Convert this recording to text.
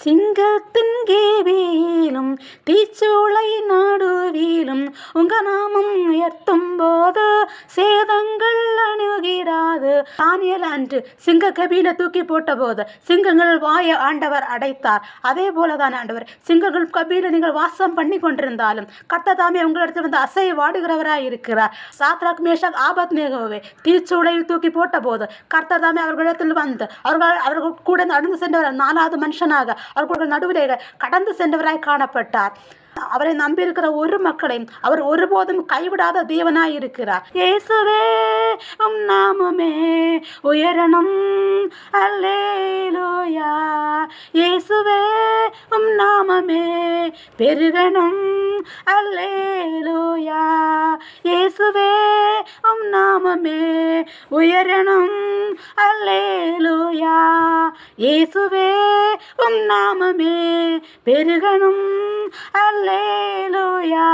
சிங்கத்தின் கேவியிலும் தீச்சூளை நடுவிலும் உங்க நாமம் உயர்த்தும் போது சேதங்கள் அணுகிடாது. தானியேல் அன்று சிங்க கபியில தூக்கி போட்ட போது சிங்கங்கள் வாயை ஆண்டவர் அடைத்தார். அதே போலதான் ஆண்டவர், சிங்கங்கள் கபியில நீங்கள் வாசம் பண்ணி கொண்டிருந்தாலும் கர்த்தர் தாமே உங்களிடத்தில் வந்து அசை வாடுகிறவராய் இருக்கிறார். சாத்ராக் மேஷாக் ஆபத்நேகோவை தீச்சூளையில் தூக்கி போட்ட போது கர்த்தர் தாமே அவர்களிடத்தில் வந்து அவர்கள் கூட நடந்து சென்றவர், 4வது மனுஷனாக அவர்களுடைய நடுவிலே கடந்து சென்றவராய் காணப்பட்டார். அவரை நம்பியிருக்கிற ஒரு மக்களையும் அவர் ஒருபோதும் கைவிடாத தேவனாய் இருக்கிறார். இயேசுவே உம் நாமமே உயரணும், அல்லேலூயா. இயேசுவே உம் நாமமே பெருகணும், அல்லேலூயா. இயேசுவே உம் நாமமே உயரணும், அல்லேலூயா. இயேசுவே உம் நாமமே பெருகணும், அல்லேலூயா.